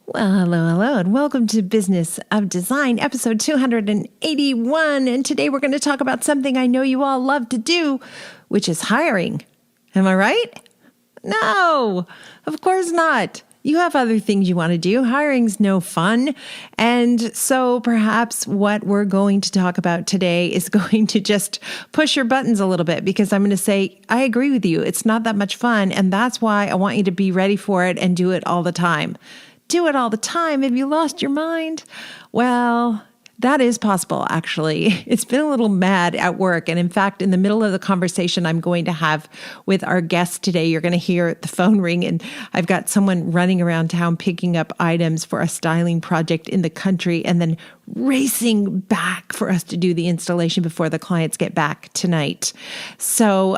Well, hello, and welcome to Business of Design, episode 281. And today we're going to talk about something I know you all love to do, which is hiring. Am I right? No, of course not. You have other things you want to do. Hiring's no fun. And so perhaps what we're going to talk about today is going to just push your buttons a little bit, because I'm going to say, I agree with you. It's not that much fun. And that's why I want you to be ready for it and do it all the time. Do it all the time. Have you lost your mind? Well, that is possible, actually. It's been a little mad at work. And in fact, in the middle of the conversation I'm going to have with our guest today, you're going to hear the phone ring. And I've got someone running around town picking up items for a styling project in the country and then racing back for us to do the installation before the clients get back tonight. So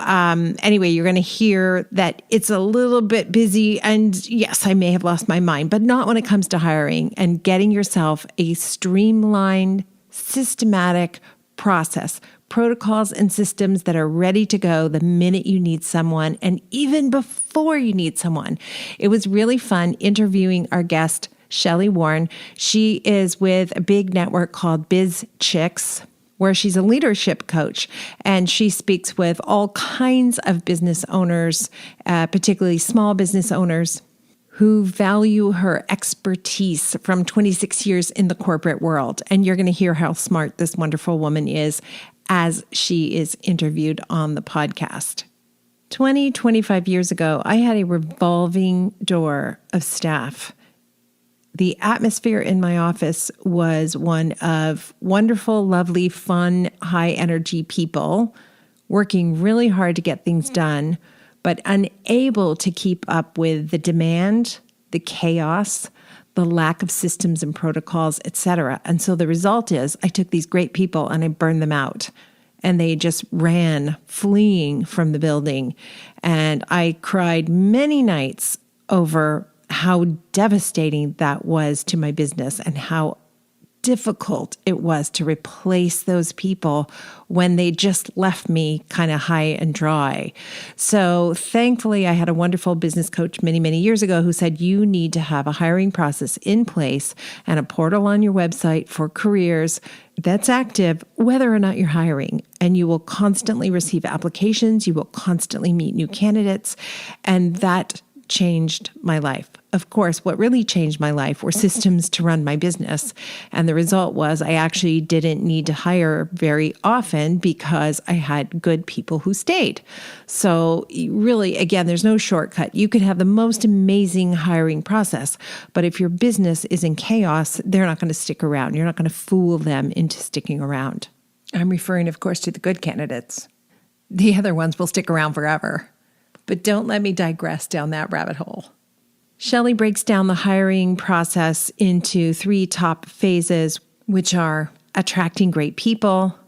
anyway, you're going to hear that it's a little bit busy. And yes, I may have lost my mind, but not when it comes to hiring and getting yourself a streamlined, systematic process, protocols and systems that are ready to go the minute you need someone and even before you need someone. It was really fun interviewing our guest, Shelli Warren. She is with a big network called Biz Chicks, where she's a leadership coach, and she speaks with all kinds of business owners, particularly small business owners, who value her expertise from 26 years in the corporate world. And you're going to hear how smart this wonderful woman is as she is interviewed on the podcast. 25 years ago, I had a revolving door of staff. The atmosphere in my office was one of wonderful, lovely, fun, high energy people working really hard to get things done, but unable to keep up with the demand, the chaos, the lack of systems and protocols, etc. And so the result is I took these great people and I burned them out. And they just ran, fleeing from the building. And I cried many nights over how devastating that was to my business and how difficult it was to replace those people when they just left me kind of high and dry. So thankfully, I had a wonderful business coach many, many years ago who said, you need to have a hiring process in place and a portal on your website for careers that's active, whether or not you're hiring. And you will constantly receive applications. You will constantly meet new candidates. And that changed my life. Of course, what really changed my life were systems to run my business. And the result was I actually didn't need to hire very often because I had good people who stayed. So really, again, there's no shortcut. You could have the most amazing hiring process, but if your business is in chaos, they're not going to stick around. You're not going to fool them into sticking around. I'm referring, of course, to the good candidates. The other ones will stick around forever. But don't let me digress down that rabbit hole. Shelli breaks down the hiring process into 3 top phases, which are attracting great people,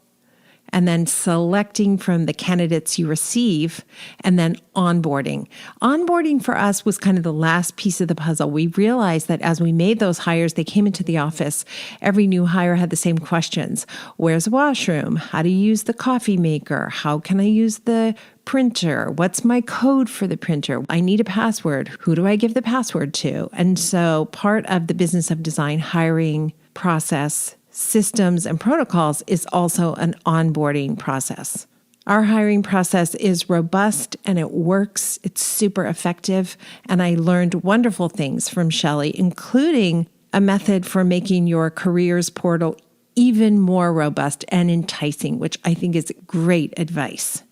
and then selecting from the candidates you receive, and then onboarding. Onboarding for us was kind of the last piece of the puzzle. We realized that as we made those hires, they came into the office. Every new hire had the same questions. Where's the washroom? How do you use the coffee maker? How can I use the printer? What's my code for the printer? I need a password. Who do I give the password to? And so part of the business of design hiring process, systems and protocols is also an onboarding process. Our hiring process is robust and it works. It's super effective. And I learned wonderful things from Shelli, including a method for making your careers portal even more robust and enticing, which I think is great advice.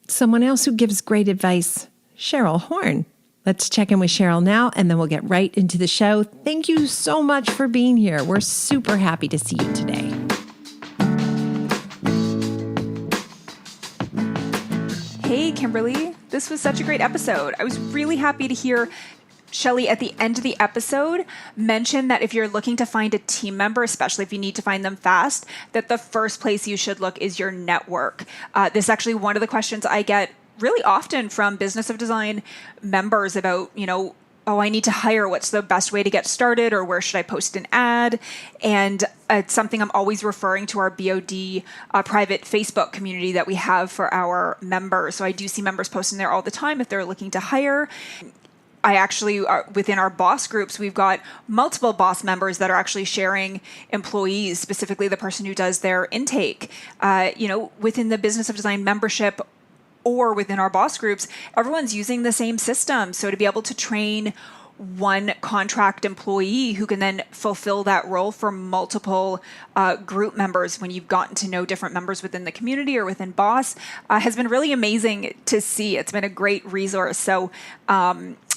Someone else who gives great advice, Cheryl Horn. Let's check in with Cheryl now, and then we'll get right into the show. Thank you so much for being here. We're super happy to see you today. Hey, Kimberly. This was such a great episode. I was really happy to hear Shelli at the end of the episode mention that if you're looking to find a team member, especially if you need to find them fast, that the first place you should look is your network. This is actually one of the questions I get really often from Business of Design members about, oh, I need to hire. What's the best way to get started, or where should I post an ad? And it's something I'm always referring to our BOD private Facebook community that we have for our members. So I do see members posting there all the time if they're looking to hire. I actually, within our boss groups, we've got multiple boss members that are actually sharing employees, specifically the person who does their intake. Within the Business of Design membership or within our boss groups, everyone's using the same system. So to be able to train one contract employee who can then fulfill that role for multiple group members when you've gotten to know different members within the community or within boss has been really amazing to see. It's been a great resource. So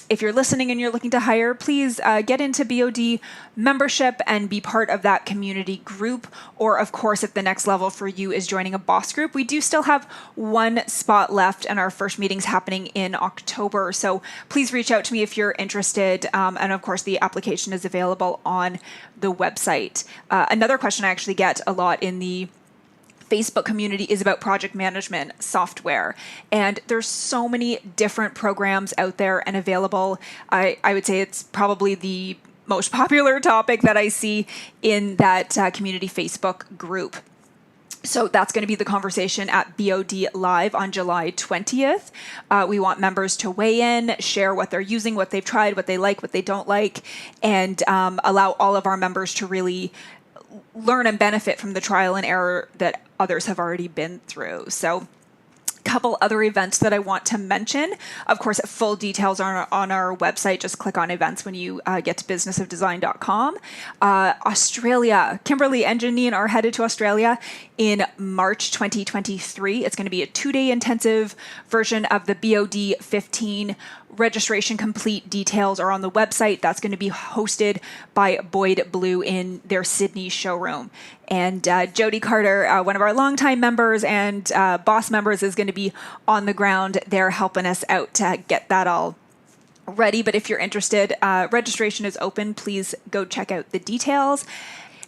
if you're listening and you're looking to hire, please get into BOD membership and be part of that community group. Or, of course, if the next level for you is joining a boss group, we do still have one spot left, and our first meeting's happening in October. So please reach out to me if you're interested. And, of course, the application is available on the website. Another question I actually get a lot in the Facebook community is about project management software. And there's so many different programs out there and available. I would say it's probably the most popular topic that I see in that community Facebook group. So that's going to be the conversation at BOD Live on July 20th. We want members to weigh in, share what they're using, what they've tried, what they like, what they don't like, and allow all of our members to really learn and benefit from the trial and error that others have already been through. So a couple other events that I want to mention. Of course, full details are on our website. Just click on events when you get to businessofdesign.com. Australia, Kimberley and Janine are headed to Australia in March 2023. It's going to be a 2-day intensive version of the BOD 15. Registration complete details are on the website. That's going to be hosted by Boyd Blue in their Sydney showroom. And Jody Carter, one of our longtime members and boss members, is going to be on the ground there helping us out to get that all ready. But if you're interested, registration is open. Please go check out the details.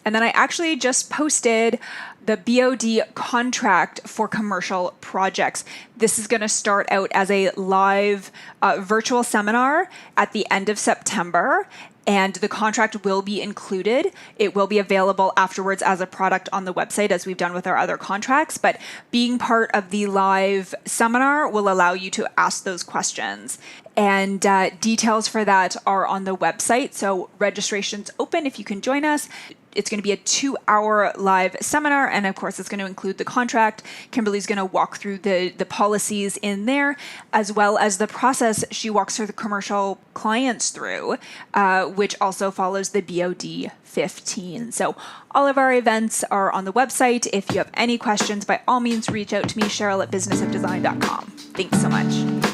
And then I actually just posted the BOD contract for commercial projects. This is going to start out as a live virtual seminar at the end of September, and the contract will be included. It will be available afterwards as a product on the website, as we've done with our other contracts. But being part of the live seminar will allow you to ask those questions. And details for that are on the website. So registration's open if you can join us. It's going to be a 2-hour live seminar, and of course, it's going to include the contract. Kimberly's going to walk through the policies in there, as well as the process she walks through the commercial clients through, which also follows the BOD 15. So all of our events are on the website. If you have any questions, by all means, reach out to me, Cheryl at businessofdesign.com. Thanks so much.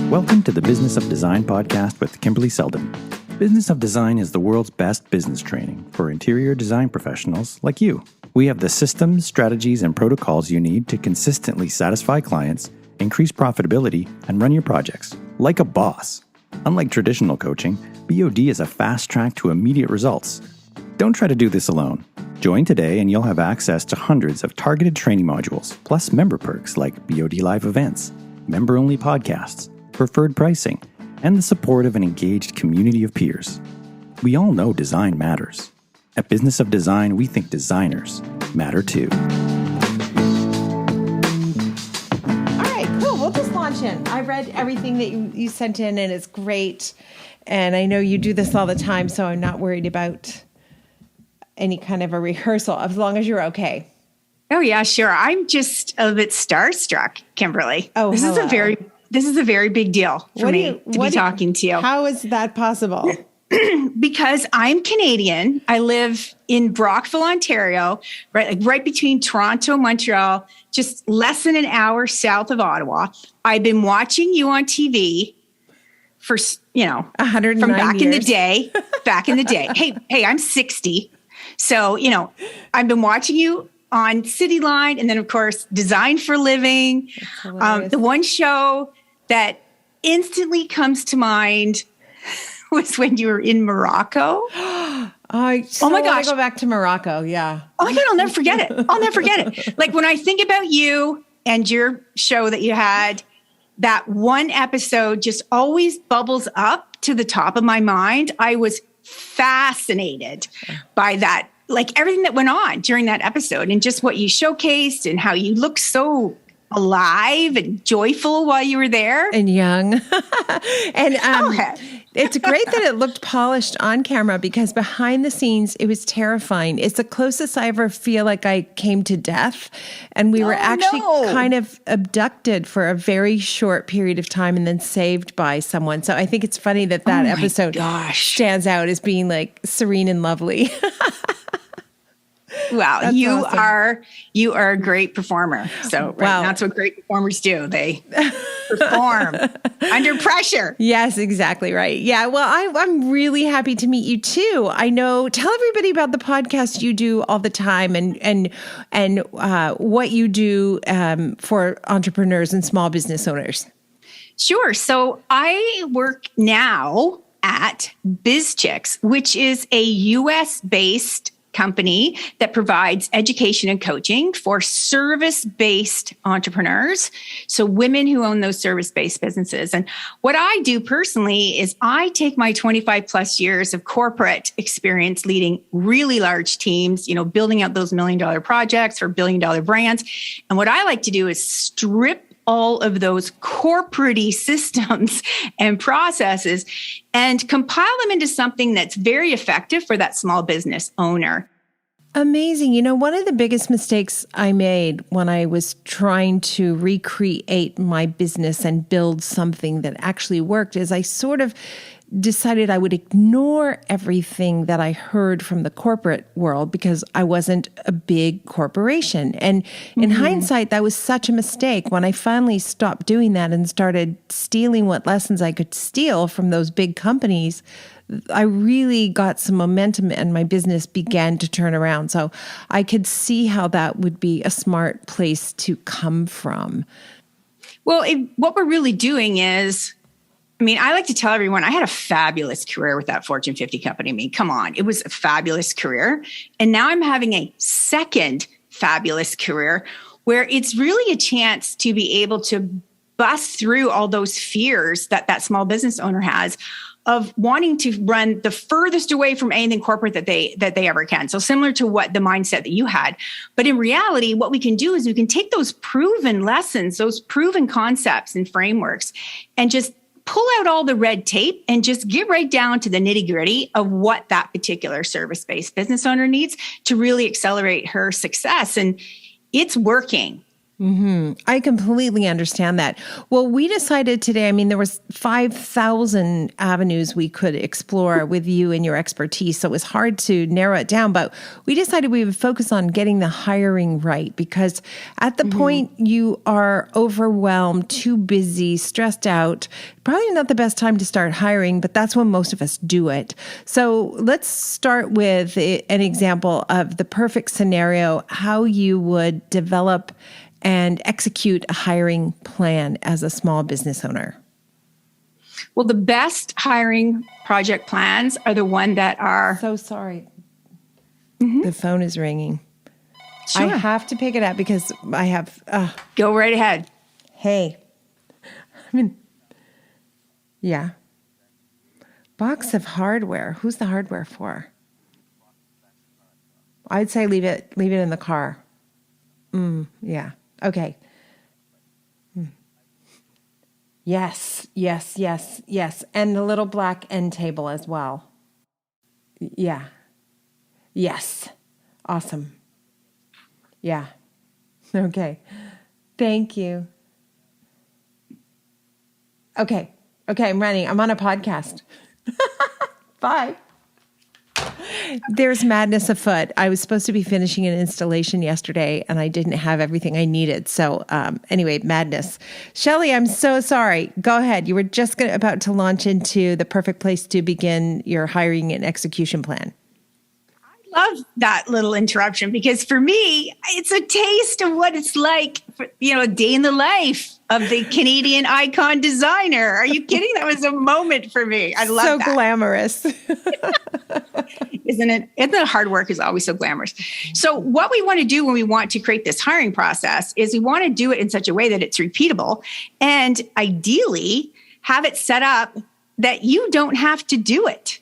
Welcome to the Business of Design podcast with Kimberley Seldon. Business of Design is the world's best business training for interior design professionals like you. We have the systems, strategies, and protocols you need to consistently satisfy clients, increase profitability, and run your projects like a boss. Unlike traditional coaching, BOD is a fast track to immediate results. Don't try to do this alone. Join today and you'll have access to hundreds of targeted training modules, plus member perks like BOD Live events, member-only podcasts, preferred pricing, and the support of an engaged community of peers. We all know design matters. At Business of Design, we think designers matter too. All right, cool. We'll just launch in. I read everything that you sent in, and it's great. And I know you do this all the time, so I'm not worried about any kind of a rehearsal, as long as you're okay. Oh, yeah, sure. I'm just a bit starstruck, Kimberly. Oh, This is a very big deal for me to be talking to you. How is that possible? Because I'm Canadian. I live in Brockville, Ontario, right between Toronto and Montreal, just less than an hour south of Ottawa. I've been watching you on TV for, 109 from back years. in the day. Back in the day. Hey, I'm 60. So, I've been watching you on City Line, and then, of course, Design for Living. The one show that instantly comes to mind was when you were in Morocco. Oh my gosh. Go back to Morocco. Yeah. Oh my God, I'll never forget it. Like when I think about you and your show that you had, that one episode just always bubbles up to the top of my mind. I was fascinated by that, like everything that went on during that episode and just what you showcased and how you look so alive and joyful while you were there. And young. And it's great that it looked polished on camera, because behind the scenes, it was terrifying. It's the closest I ever feel like I came to death. And we were actually kind of abducted for a very short period of time and then saved by someone. So I think it's funny that episode stands out as being like serene and lovely. Wow, That's you awesome. you are a great performer. So that's what great performers do. They perform under pressure. Yes, exactly right. Yeah, well, I'm really happy to meet you too. I know. Tell everybody about the podcast you do all the time, and what you do for entrepreneurs and small business owners. Sure. So I work now at Biz Chicks, which is a US-based company that provides education and coaching for service-based entrepreneurs. So women who own those service-based businesses. And what I do personally is I take my 25 plus years of corporate experience leading really large teams, building out those $1 million projects or billion-dollar brands. And what I like to do is strip all of those corporate-y systems and processes and compile them into something that's very effective for that small business owner. Amazing. One of the biggest mistakes I made when I was trying to recreate my business and build something that actually worked is I sort of decided I would ignore everything that I heard from the corporate world because I wasn't a big corporation. And in hindsight, that was such a mistake. When I finally stopped doing that and started stealing what lessons I could steal from those big companies, I really got some momentum and my business began to turn around. So I could see how that would be a smart place to come from. Well, what we're really doing is, I like to tell everyone I had a fabulous career with that Fortune 50 company. Come on, it was a fabulous career. And now I'm having a second fabulous career where it's really a chance to be able to bust through all those fears that small business owner has of wanting to run the furthest away from anything corporate that they ever can. So similar to what the mindset that you had. But in reality, what we can do is we can take those proven lessons, those proven concepts and frameworks, and just pull out all the red tape and just get right down to the nitty-gritty of what that particular service-based business owner needs to really accelerate her success. And it's working. I completely understand that. Well, we decided today, there was 5,000 avenues we could explore with you and your expertise. So it was hard to narrow it down, but we decided we would focus on getting the hiring right, because at the point you are overwhelmed, too busy, stressed out, probably not the best time to start hiring, but that's when most of us do it. So let's start with an example of the perfect scenario, how you would develop and execute a hiring plan as a small business owner. Well, the best hiring project plans are the one that are... So sorry. The phone is ringing. Sure. I have to pick it up because I have... Go right ahead. Hey. Yeah. Box of hardware. Who's the hardware for? I'd say leave it in the car. Yeah. Okay. Yes. And the little black end table as well. Yeah. Yes. Awesome. Yeah. Okay. Thank you. Okay, I'm running. I'm on a podcast. Bye. There's madness afoot. I was supposed to be finishing an installation yesterday and I didn't have everything I needed. So anyway, madness. Shelli, I'm so sorry. Go ahead. You were just about to launch into the perfect place to begin your hiring and execution plan. I love that little interruption because for me, it's a taste of what it's like for, a day in the life of the Canadian icon designer. Are you kidding? That was a moment for me. I love that. So glamorous. Isn't it? Isn't it? Hard work is always so glamorous. So what we want to do when we want to create this hiring process is we want to do it in such a way that it's repeatable and ideally have it set up that you don't have to do it.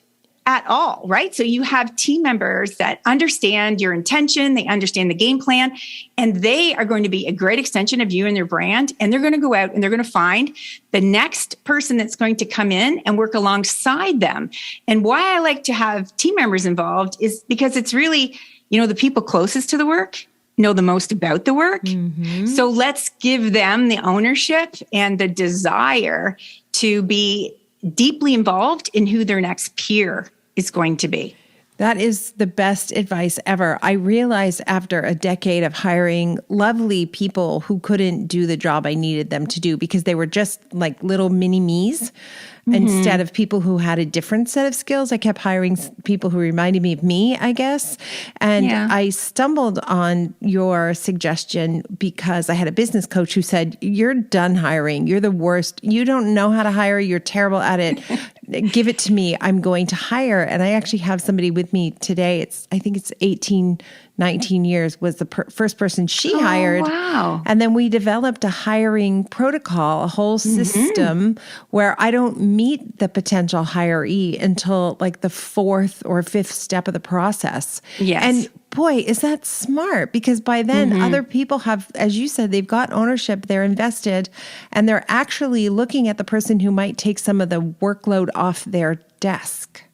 at all, right? So you have team members that understand your intention, they understand the game plan, and they are going to be a great extension of you and their brand. And they're going to go out and they're going to find the next person that's going to come in and work alongside them. And why I like to have team members involved is because it's really, the people closest to the work know the most about the work. Mm-hmm. So let's give them the ownership and the desire to be deeply involved in who their next peer is going to be. That is the best advice ever. I realized after a decade of hiring lovely people who couldn't do the job I needed them to do because they were just like little mini me's. Instead of people who had a different set of skills, I kept hiring people who reminded me of me, I guess. And I stumbled on your suggestion because I had a business coach who said, you're done hiring. You're the worst. You don't know how to hire. You're terrible at it. Give it to me. I'm going to hire. And I actually have somebody with me today. I think it's 19 years was the first person she hired. Wow. And then we developed a hiring protocol, a whole system where I don't meet the potential hiree until like the fourth or fifth step of the process. Yes. And boy, is that smart, because by then other people have, as you said, they've got ownership, they're invested, and they're actually looking at the person who might take some of the workload off their desk.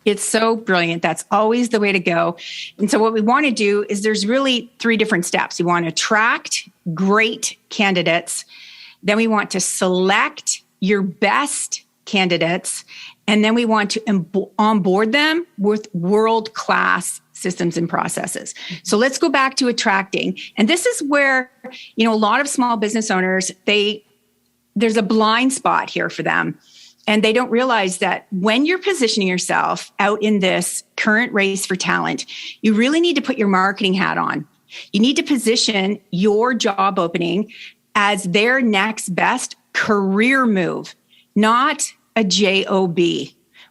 It's so brilliant. That's always the way to go. And so what we want to do is there's really 3 different steps. We want to attract great candidates. Then we want to select your best candidates. And then we want to onboard them with world-class systems and processes. So let's go back to attracting. And this is where, a lot of small business owners, there's a blind spot here for them. And they don't realize that when you're positioning yourself out in this current race for talent, you really need to put your marketing hat on. You need to position your job opening as their next best career move, not a job,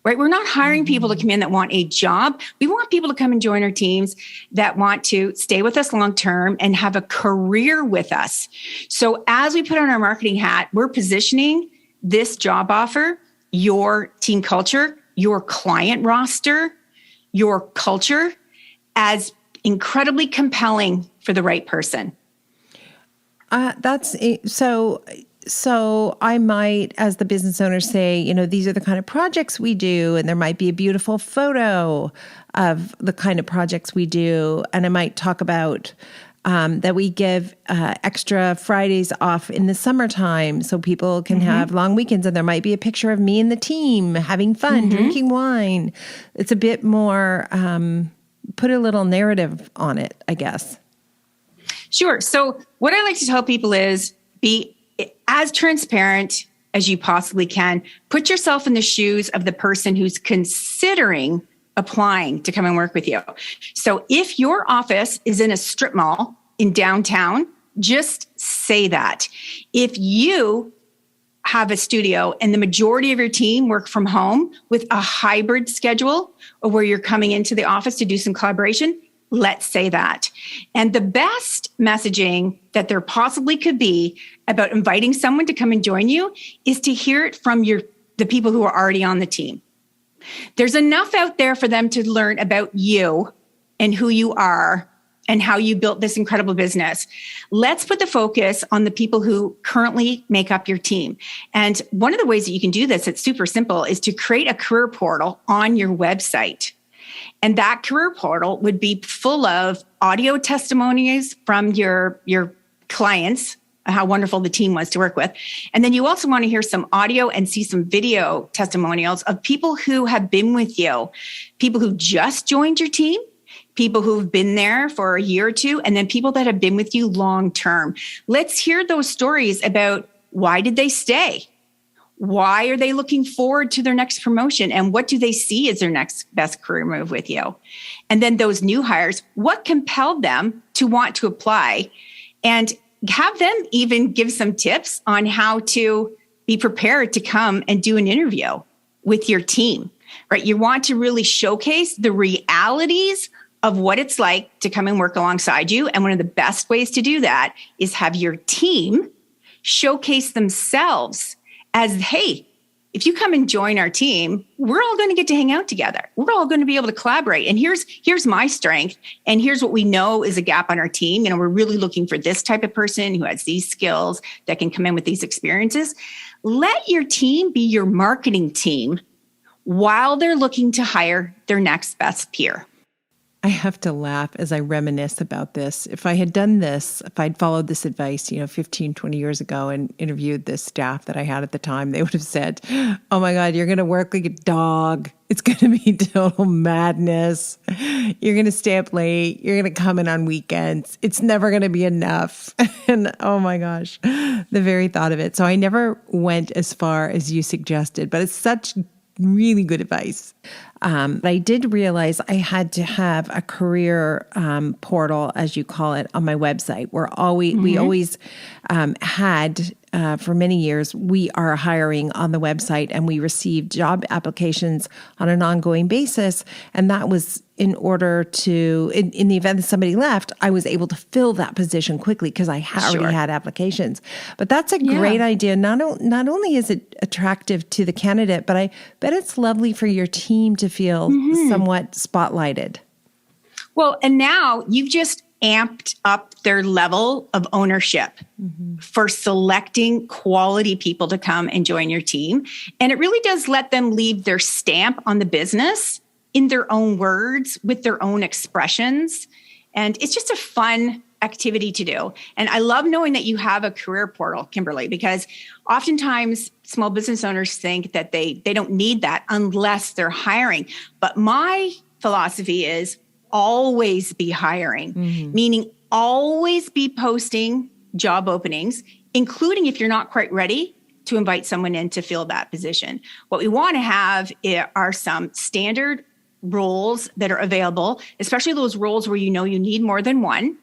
right? We're not hiring people to come in that want a job. We want people to come and join our teams that want to stay with us long-term and have a career with us. So as we put on our marketing hat, we're positioning this job offer, your team culture, your client roster, your culture as incredibly compelling for the right person. So I might, as the business owner, say, these are the kind of projects we do, and there might be a beautiful photo of the kind of projects we do. And I might talk about that we give extra Fridays off in the summertime so people can have long weekends. And there might be a picture of me and the team having fun, drinking wine. It's a bit more, put a little narrative on it, I guess. Sure. So what I like to tell people is be as transparent as you possibly can. Put yourself in the shoes of the person who's considering applying to come and work with you. So if your office is in a strip mall in downtown, just say that. If you have a studio and the majority of your team work from home with a hybrid schedule, or where you're coming into the office to do some collaboration, let's say that. And the best messaging that there possibly could be about inviting someone to come and join you is to hear it from the people who are already on the team. There's enough out there for them to learn about you and who you are and how you built this incredible business. Let's put the focus on the people who currently make up your team. And one of the ways that you can do this, it's super simple, is to create a career portal on your website. And that career portal would be full of audio testimonies from your clients, how wonderful the team was to work with. And then you also want to hear some audio and see some video testimonials of people who have been with you, people who just joined your team, people who've been there for a year or two, and then people that have been with you long term. Let's hear those stories about why did they stay? Why are they looking forward to their next promotion? And what do they see as their next best career move with you? And then those new hires, what compelled them to want to apply? And have them even give some tips on how to be prepared to come and do an interview with your team, right? You want to really showcase the realities of what it's like to come and work alongside you. And one of the best ways to do that is have your team showcase themselves as, hey, if you come and join our team, we're all going to get to hang out together. We're all going to be able to collaborate. And here's my strength. And here's what we know is a gap on our team. You know, we're really looking for this type of person who has these skills that can come in with these experiences. Let your team be your marketing team while they're looking to hire their next best peer. I have to laugh as I reminisce about this. If I had done this, if I'd followed this advice, 15, 20 years ago and interviewed this staff that I had at the time, they would have said, oh my God, you're going to work like a dog. It's going to be total madness. You're going to stay up late. You're going to come in on weekends. It's never going to be enough. And oh my gosh, the very thought of it. So I never went as far as you suggested, but it's such really good advice. I did realize I had to have a career portal, as you call it, on my website. We always had, for many years, we are hiring on the website and we receive job applications on an ongoing basis. And that was in order to, in the event that somebody left, I was able to fill that position quickly because I already had applications. But that's a great idea. Not only is it attractive to the candidate, but I bet it's lovely for your team to feel somewhat spotlighted. Well, and now you've just amped up their level of ownership for selecting quality people to come and join your team. And it really does let them leave their stamp on the business in their own words, with their own expressions. And it's just a fun activity to do. And I love knowing that you have a career portal, Kimberly, because oftentimes small business owners think that they don't need that unless they're hiring. But my philosophy is always be hiring, meaning always be posting job openings, including if you're not quite ready to invite someone in to fill that position. What we want to have are some standard roles that are available, especially those roles where you know you need more than one.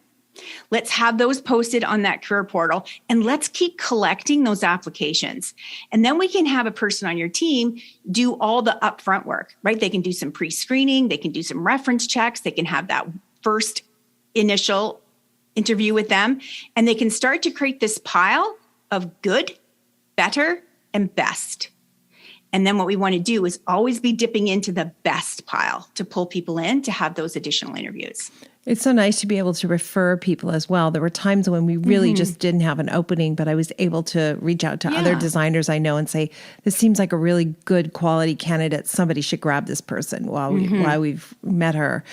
Let's have those posted on that career portal and let's keep collecting those applications. And then we can have a person on your team do all the upfront work, right? They can do some pre-screening, they can do some reference checks, they can have that first initial interview with them, and they can start to create this pile of good, better, and best. And then what we want to do is always be dipping into the best pile to pull people in to have those additional interviews. It's so nice to be able to refer people as well. There were times when we really just didn't have an opening, but I was able to reach out to other designers I know and say, this seems like a really good quality candidate. Somebody should grab this person while we've met her.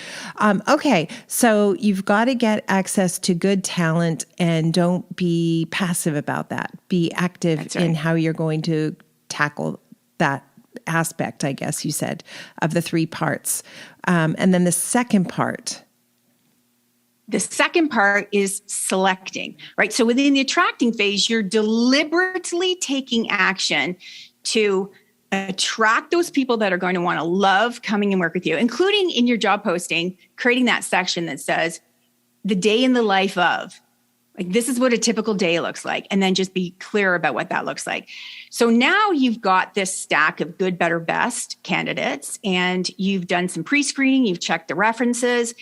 Okay, so you've got to get access to good talent and don't be passive about that. Be active in how you're going to tackle that aspect, I guess you said, of the three parts. And then the second part. The second part is selecting, right? So within the attracting phase, you're deliberately taking action to attract those people that are going to want to love coming and work with you, including in your job posting, creating that section that says the day in the life of. Like, this is what a typical day looks like. And then just be clear about what that looks like. So now you've got this stack of good, better, best candidates, and you've done some pre-screening, you've checked the references,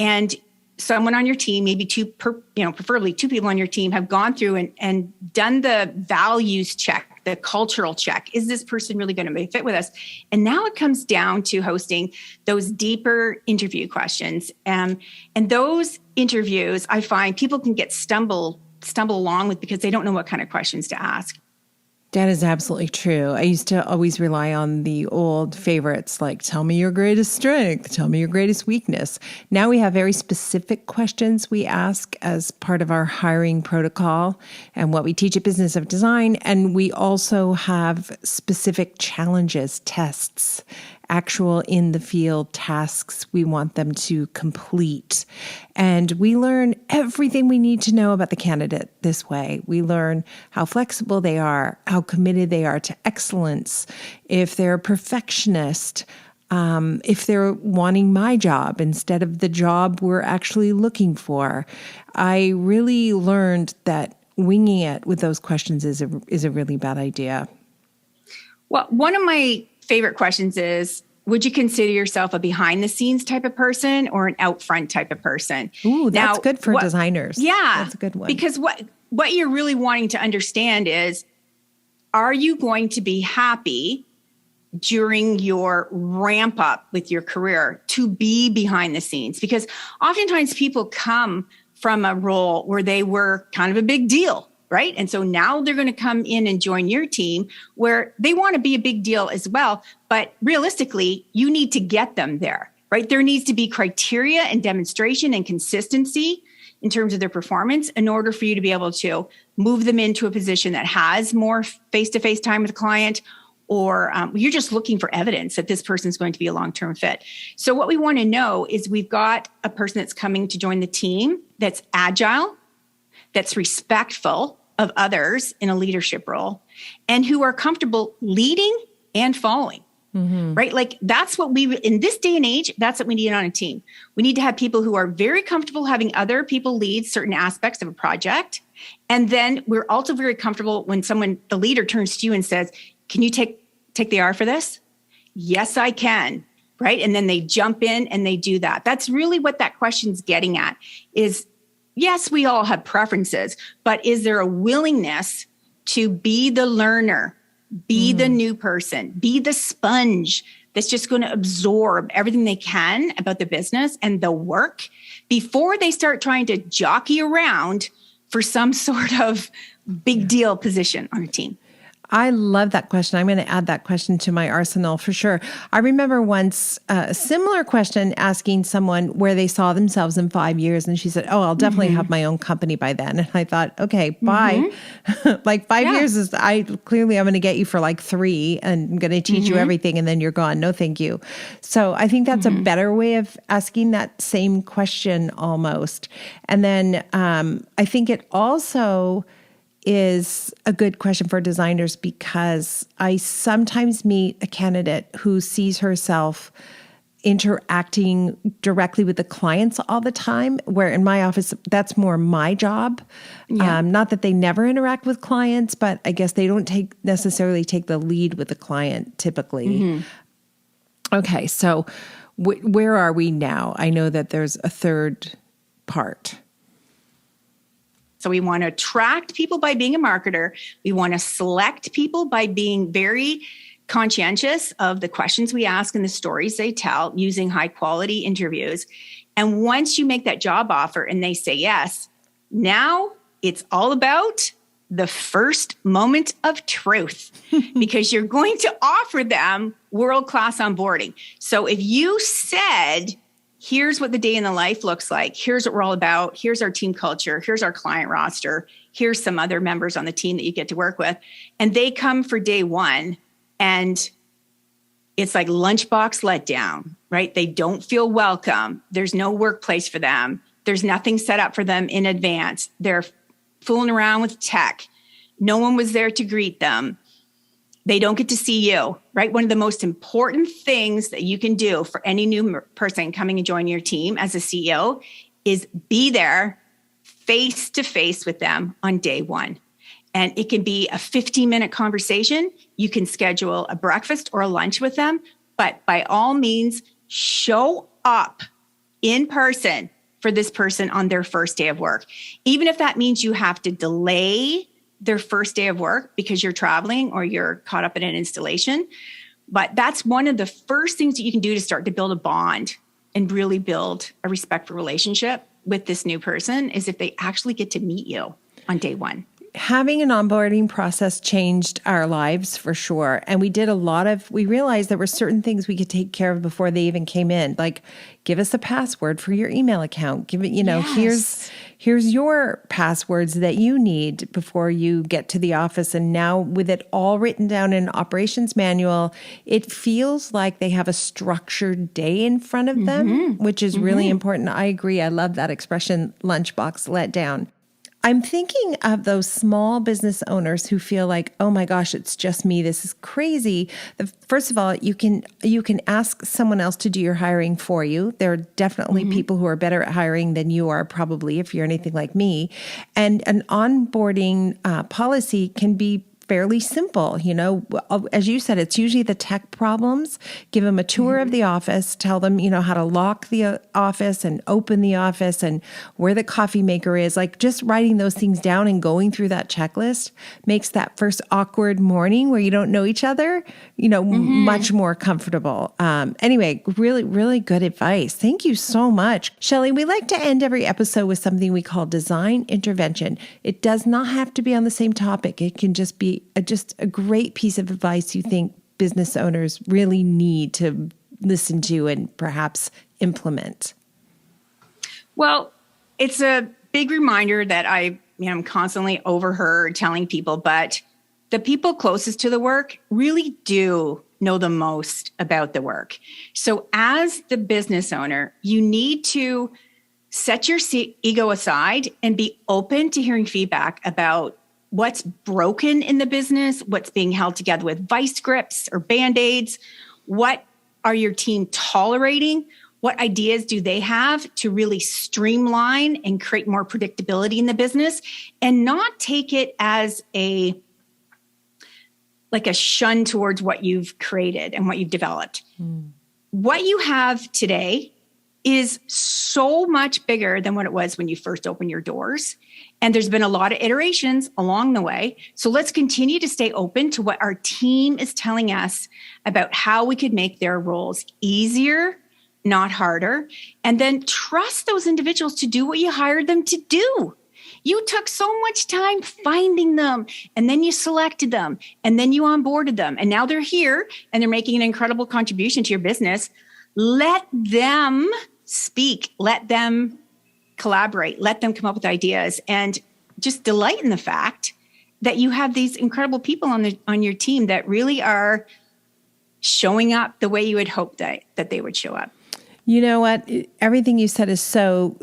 and someone on your team, maybe preferably two people on your team, have gone through and done the values check, the cultural check. Is this person really going to be fit with us? And now it comes down to hosting those deeper interview questions. And those interviews, I find people can get stumble along with because they don't know what kind of questions to ask. That is absolutely true. I used to always rely on the old favorites, like tell me your greatest strength, tell me your greatest weakness. Now we have very specific questions we ask as part of our hiring protocol and what we teach at Business of Design. And we also have specific challenges, tests, actual in the field tasks we want them to complete. And we learn everything we need to know about the candidate this way. We learn how flexible they are, how committed they are to excellence, if they're a perfectionist, if they're wanting my job instead of the job we're actually looking for. I really learned that winging it with those questions is a really bad idea. Well, one of my favorite questions is, would you consider yourself a behind the scenes type of person or an out front type of person? Ooh, that's good for designers. Yeah. That's a good one. Because what you're really wanting to understand is, are you going to be happy during your ramp up with your career to be behind the scenes? Because oftentimes people come from a role where they were kind of a big deal, right? And so now they're going to come in and join your team where they want to be a big deal as well. But realistically, you need to get them there, right? There needs to be criteria and demonstration and consistency in terms of their performance in order for you to be able to move them into a position that has more face-to-face time with the client, or you're just looking for evidence that this person is going to be a long-term fit. So what we want to know is we've got a person that's coming to join the team that's agile, that's respectful of others in a leadership role, and who are comfortable leading and following. Right? Like that's what in this day and age, that's what we need on a team. We need to have people who are very comfortable having other people lead certain aspects of a project. And then we're also very comfortable when the leader turns to you and says, can you take the R for this? Yes, I can. Right? And then they jump in and they do that. That's really what that question's getting at is, yes, we all have preferences, but is there a willingness to be the learner? Be the new person, be the sponge that's just going to absorb everything they can about the business and the work before they start trying to jockey around for some sort of big deal position on a team. I love that question. I'm going to add that question to my arsenal for sure. I remember once a similar question asking someone where they saw themselves in 5 years. And she said, oh, I'll definitely have my own company by then. And I thought, okay, bye. Like 5 years is, I'm going to get you for like 3 and I'm going to teach you everything. And then you're gone. No, thank you. So I think that's a better way of asking that same question almost. And then I think it also is a good question for designers because I sometimes meet a candidate who sees herself interacting directly with the clients all the time, where in my office, that's more my job. Not that they never interact with clients, but I guess they don't necessarily take the lead with the client typically. Okay, so where are we now? I know that there's a third part. So we want to attract people by being a marketer. We want to select people by being very conscientious of the questions we ask and the stories they tell using high quality interviews. And once you make that job offer and they say yes, now it's all about the first moment of truth because you're going to offer them world-class onboarding. So if you said, here's what the day in the life looks like. Here's what we're all about. Here's our team culture. Here's our client roster. Here's some other members on the team that you get to work with. And they come for day one and it's like lunchbox letdown, right? They don't feel welcome. There's no workplace for them. There's nothing set up for them in advance. They're fooling around with tech. No one was there to greet them. They don't get to see you, right? One of the most important things that you can do for any new person coming and joining your team as a CEO is be there face to face with them on day one. And it can be a 15-minute conversation. You can schedule a breakfast or a lunch with them, but by all means, show up in person for this person on their first day of work. Even if that means you have to delay their first day of work because you're traveling or you're caught up in an installation. But that's one of the first things that you can do to start to build a bond and really build a respectful relationship with this new person is if they actually get to meet you on day one. Having an onboarding process changed our lives for sure. And we realized there were certain things we could take care of before they even came in. Like, give us a password for your email account. Give it, here's your passwords that you need before you get to the office. And now with it all written down in an operations manual, it feels like they have a structured day in front of them, which is really important. I agree. I love that expression, lunchbox let down. I'm thinking of those small business owners who feel like, oh my gosh, it's just me. This is crazy. First of all, you can ask someone else to do your hiring for you. There are definitely people who are better at hiring than you are, probably, if you're anything like me. And an onboarding policy can be fairly simple. As you said, it's usually the tech problems. Give them a tour of the office, tell them, how to lock the office and open the office and where the coffee maker is. Like just writing those things down and going through that checklist makes that first awkward morning where you don't know each other, much more comfortable. Anyway, really, really good advice. Thank you so much. Shelli, we like to end every episode with something we call design intervention. It does not have to be on the same topic. It can just be just a great piece of advice you think business owners really need to listen to and perhaps implement. Well, it's a big reminder that I'm constantly overheard telling people, but the people closest to the work really do know the most about the work. So as the business owner, you need to set your ego aside and be open to hearing feedback about what's broken in the business, what's being held together with vice grips or Band-Aids, what are your team tolerating, what ideas do they have to really streamline and create more predictability in the business, and not take it as a shun towards what you've created and what you've developed. What you have today is so much bigger than what it was when you first opened your doors. And there's been a lot of iterations along the way. So let's continue to stay open to what our team is telling us about how we could make their roles easier, not harder. And then trust those individuals to do what you hired them to do. You took so much time finding them, and then you selected them, and then you onboarded them. And now they're here and they're making an incredible contribution to your business. Let them speak, let them collaborate, let them come up with ideas, and just delight in the fact that you have these incredible people on your team that really are showing up the way you would hope that they would show up. You know what? Everything you said is so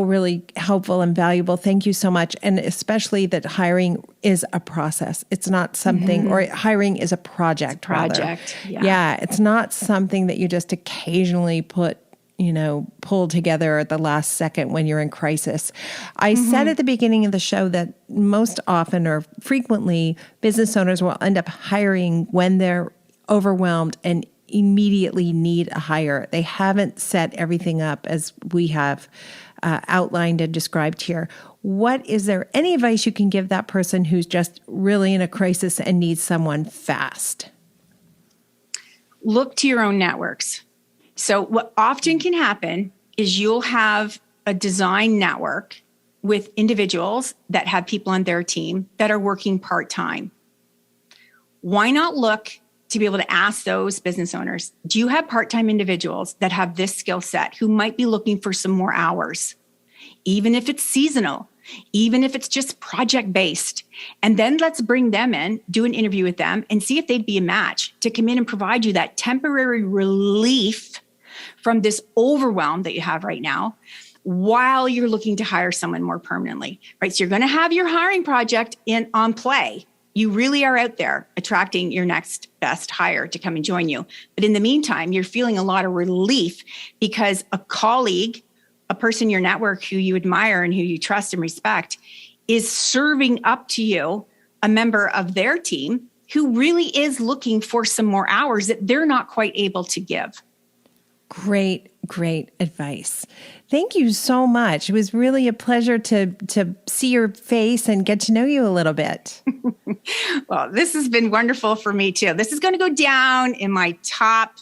really helpful and valuable. Thank you so much. And especially that hiring is a process. It's not something, or hiring is a project. It's a project. Yeah. It's not something that you just occasionally pull together at the last second when you're in crisis. I said at the beginning of the show that most often or frequently business owners will end up hiring when they're overwhelmed and immediately need a hire. They haven't set everything up as we have outlined and described here. Is there any advice you can give that person who's just really in a crisis and needs someone fast? Look to your own networks. So what often can happen is you'll have a design network with individuals that have people on their team that are working part-time. Why not look to be able to ask those business owners, do you have part-time individuals that have this skill set who might be looking for some more hours, even if it's seasonal, even if it's just project-based? And then let's bring them in, do an interview with them, and see if they'd be a match to come in and provide you that temporary relief from this overwhelm that you have right now while you're looking to hire someone more permanently, right? So you're going to have your hiring project on play. You really are out there attracting your next best hire to come and join you. But in the meantime, you're feeling a lot of relief because a colleague, a person in your network who you admire and who you trust and respect, is serving up to you a member of their team who really is looking for some more hours that they're not quite able to give. Great advice. Thank you so much. It was really a pleasure to see your face and get to know you a little bit. Well, this has been wonderful for me too. This is going to go down in my top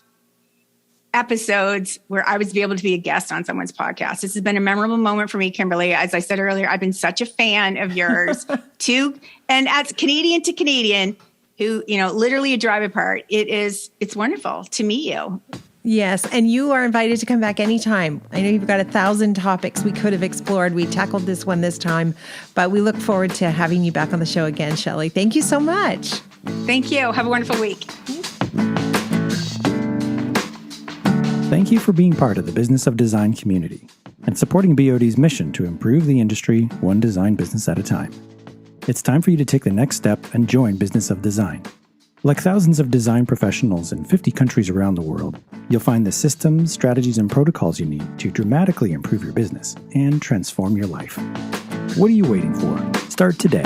episodes where I was able to be a guest on someone's podcast. This has been a memorable moment for me, Kimberly. As I said earlier, I've been such a fan of yours too. And as Canadian to Canadian who, literally a drive apart, it's wonderful to meet you. Yes, and you are invited to come back anytime. I know you've got 1,000 topics we could have explored. We tackled this one this time, but we look forward to having you back on the show again, Shelli. Thank you so much. Thank you. Have a wonderful week. Thank you for being part of the Business of Design community and supporting BOD's mission to improve the industry one design business at a time. It's time for you to take the next step and join Business of Design. Like thousands of design professionals in 50 countries around the world, you'll find the systems, strategies, and protocols you need to dramatically improve your business and transform your life. What are you waiting for? Start today.